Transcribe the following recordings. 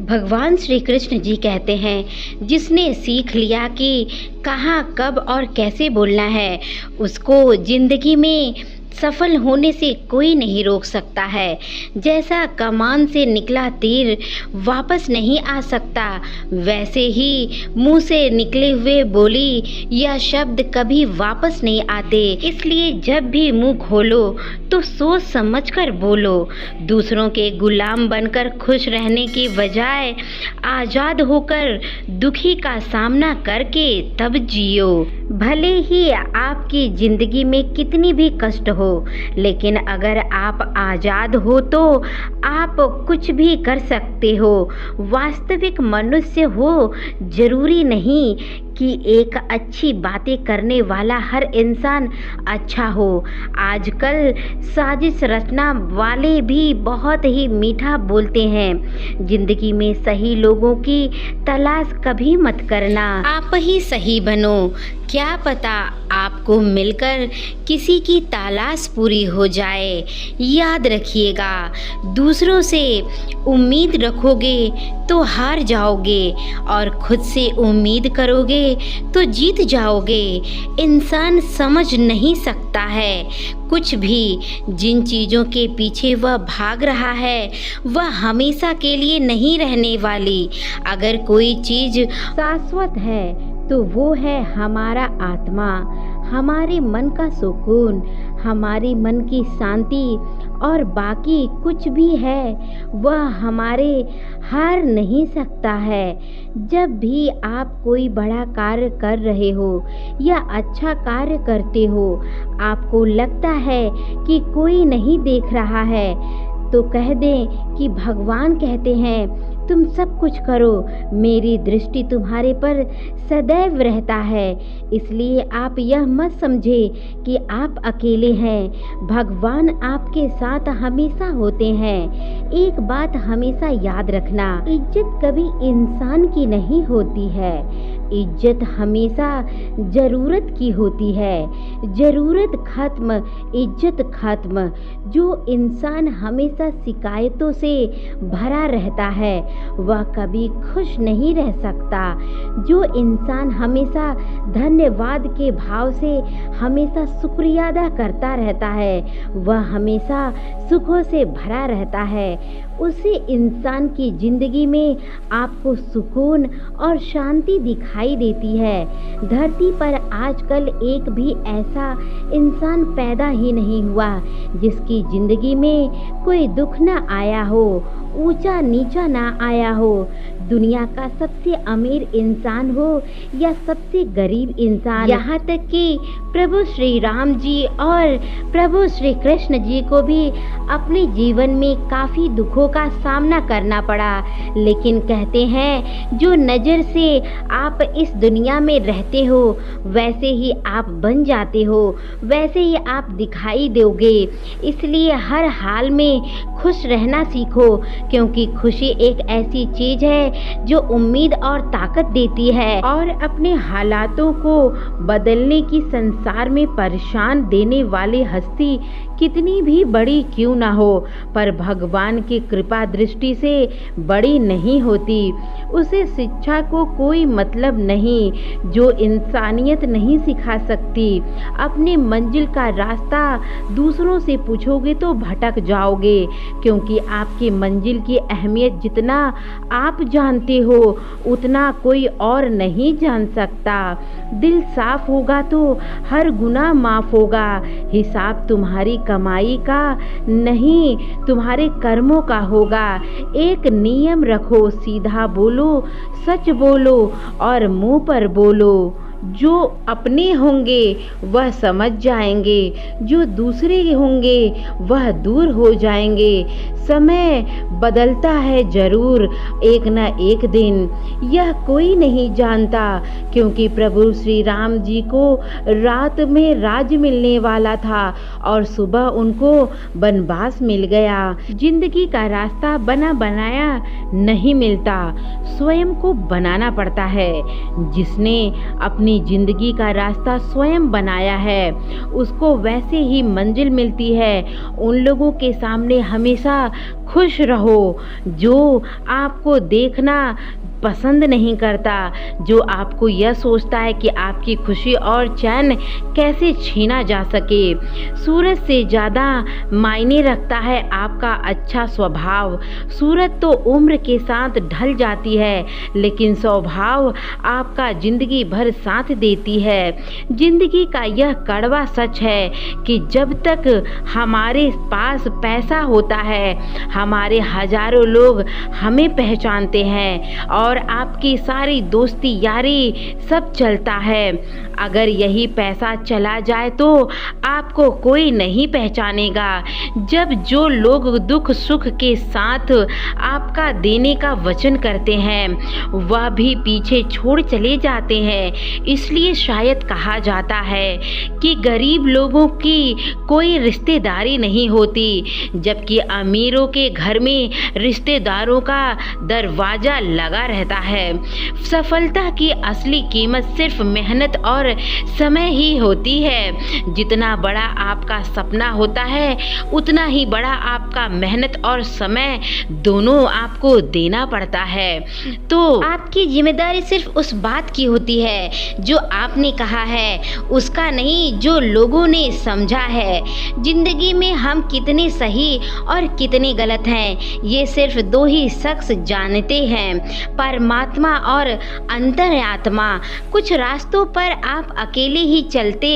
भगवान श्री कृष्ण जी कहते हैं, जिसने सीख लिया कि कहाँ, कब और कैसे बोलना है, उसको जिंदगी में सफल होने से कोई नहीं रोक सकता है। जैसा कमान से निकला तीर वापस नहीं आ सकता, वैसे ही मुंह से निकले हुए बोली या शब्द कभी वापस नहीं आते। इसलिए जब भी मुंह खोलो तो सोच समझकर बोलो। दूसरों के गुलाम बनकर खुश रहने की बजाय आज़ाद होकर दुखी का सामना करके तब जियो। भले ही आपकी ज़िंदगी में कितनी भी कष्ट हो, लेकिन अगर आप आज़ाद हो तो आप कुछ भी कर सकते हो। वास्तविक मनुष्य हो, जरूरी नहीं कि एक अच्छी बातें करने वाला हर इंसान अच्छा हो। आजकल साजिश रचना वाले भी बहुत ही मीठा बोलते हैं। जिंदगी में सही लोगों की तलाश कभी मत करना, आप ही सही बनो। क्या पता आपको मिलकर किसी की तलाश पूरी हो जाए। याद रखिएगा, दूसरों से उम्मीद रखोगे तो हार जाओगे और खुद से उम्मीद करोगे तो जीत जाओगे। इंसान समझ नहीं सकता है कुछ भी। जिन चीज़ों के पीछे वह भाग रहा है वह हमेशा के लिए नहीं रहने वाली। अगर कोई चीज़ शाश्वत है तो वो है हमारा आत्मा, हमारे मन का सुकून, हमारी मन की शांति। और बाकी कुछ भी है वह हमारे हार नहीं सकता है। जब भी आप कोई बड़ा कार्य कर रहे हो या अच्छा कार्य करते हो, आपको लगता है कि कोई नहीं देख रहा है, तो कह दें कि भगवान कहते हैं, तुम सब कुछ करो, मेरी दृष्टि तुम्हारे पर सदैव रहता है। इसलिए आप यह मत समझे कि आप अकेले हैं, भगवान आपके साथ हमेशा होते हैं। एक बात हमेशा याद रखना, इज्जत कभी इंसान की नहीं होती है, इज्जत हमेशा ज़रूरत की होती है। ज़रूरत खत्म, इज्जत खत्म। जो इंसान हमेशा शिकायतों से भरा रहता है वह कभी खुश नहीं रह सकता। जो इंसान हमेशा धन्यवाद के भाव से हमेशा शुक्रिया अदा करता रहता है वह हमेशा सुखों से भरा रहता है। उसी इंसान की ज़िंदगी में आपको सुकून और शांति दिखाई देती है। धरती पर आजकल एक भी ऐसा इंसान पैदा ही नहीं हुआ जिसकी ज़िंदगी में कोई दुख न आया हो, ऊंचा नीचा ना आया हो। दुनिया का सबसे अमीर इंसान हो या सबसे गरीब इंसान, यहाँ तक कि प्रभु श्री राम जी और प्रभु श्री कृष्ण जी को भी अपने जीवन में काफ़ी दुखों का सामना करना पड़ा। लेकिन कहते हैं, जो नज़र से आप इस दुनिया में रहते हो वैसे ही आप बन जाते हो, वैसे ही आप दिखाई दोगे। इसलिए हर हाल में खुश रहना सीखो, क्योंकि खुशी एक ऐसी चीज़ है जो उम्मीद और ताकत देती है। और अपने हालातों को बदलने की संसार में परेशान देने वाली हस्ती कितनी भी बड़ी क्यों ना हो, पर भगवान की कृपा दृष्टि से बड़ी नहीं होती। उसे शिक्षा को कोई मतलब नहीं जो इंसानियत नहीं सिखा सकती। अपनी मंजिल का रास्ता दूसरों से पूछोगे तो भटक जाओगे, क्योंकि आपकी मंजिल की अहमियत जितना आप जानते हो उतना कोई और नहीं जान सकता। दिल साफ होगा तो हर गुनाह माफ़ होगा। हिसाब तुम्हारी कमाई का नहीं, तुम्हारे कर्मों का होगा। एक नियम रखो, सीधा बोलो, सच बोलो और मुंह पर बोलो। जो अपने होंगे वह समझ जाएंगे, जो दूसरे होंगे वह दूर हो जाएंगे। समय बदलता है जरूर एक न एक दिन, यह कोई नहीं जानता, क्योंकि प्रभु श्री राम जी को रात में राज मिलने वाला था और सुबह उनको वनवास मिल गया। जिंदगी का रास्ता बना बनाया नहीं मिलता, स्वयं को बनाना पड़ता है। जिसने अपनी जिंदगी का रास्ता स्वयं बनाया है उसको वैसे ही मंजिल मिलती है। उन लोगों के सामने हमेशा खुश रहो। जो आपको देखना पसंद नहीं करता, जो आपको यह सोचता है कि आपकी खुशी और चैन कैसे छीना जा सके। सूरज से ज़्यादा मायने रखता है आपका अच्छा स्वभाव। सूरज तो उम्र के साथ ढल जाती है, लेकिन स्वभाव आपका ज़िंदगी भर साथ देती है। ज़िंदगी का यह कड़वा सच है कि जब तक हमारे पास पैसा होता है, हमारे हजारों लोग हमें पहचानते हैं और आपकी सारी दोस्ती यारी सब चलता है। अगर यही पैसा चला जाए तो आपको कोई नहीं पहचानेगा। जब जो लोग दुख सुख के साथ आपका देने का वचन करते हैं, वह भी पीछे छोड़ चले जाते हैं। इसलिए शायद कहा जाता है कि गरीब लोगों की कोई रिश्तेदारी नहीं होती, जबकि अमीरों के घर में रिश्तेदारों का दरवाजा लगा रहता है। सफलता की असली कीमत सिर्फ मेहनत और समय ही होती है। जितना बड़ा आपका सपना होता है, उतना ही बड़ा आपका मेहनत और समय दोनों आपको देना पड़ता है। तो आपकी जिम्मेदारी सिर्फ उस बात की होती है जो आपने कहा है, उसका नहीं जो लोगों ने समझा है। जिंदगी में हम कितने सही और कितने गलत हैं, ये सिर्फ दो ही शख्स जानते हैं, परमात्मा और अंतर्यात्मा। कुछ रास्तों पर आप अकेले ही चलते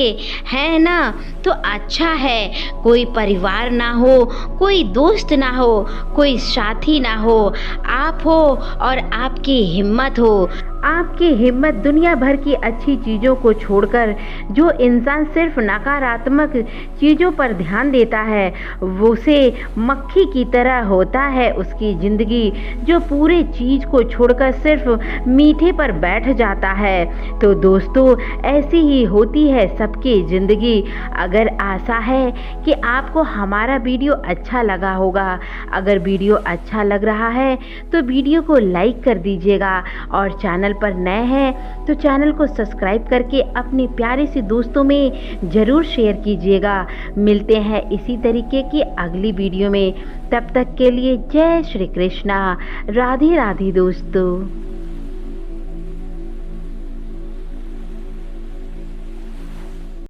हैं ना, तो अच्छा है। कोई परिवार ना हो, कोई दोस्त ना हो, कोई साथी ना हो, आप हो और आपकी हिम्मत हो। आपकी हिम्मत दुनिया भर की अच्छी चीज़ों को छोड़कर, जो इंसान सिर्फ नकारात्मक चीज़ों पर ध्यान देता है, वो से मक्खी की तरह होता है उसकी ज़िंदगी, जो पूरे चीज़ को छोड़कर सिर्फ मीठे पर बैठ जाता है। तो दोस्तों, ऐसी ही होती है सबकी ज़िंदगी। अगर आशा है कि आपको हमारा वीडियो अच्छा लगा होगा। अगर वीडियो अच्छा लग रहा है तो वीडियो को लाइक कर दीजिएगा, और चैनल पर नए हैं तो चैनल को सब्सक्राइब करके अपने प्यारे से दोस्तों में ज़रूर शेयर कीजिएगा। मिलते हैं इसी तरीके की अगली वीडियो में। तब तक के लिए जय श्री कृष्णा। राधे राधे दोस्तों।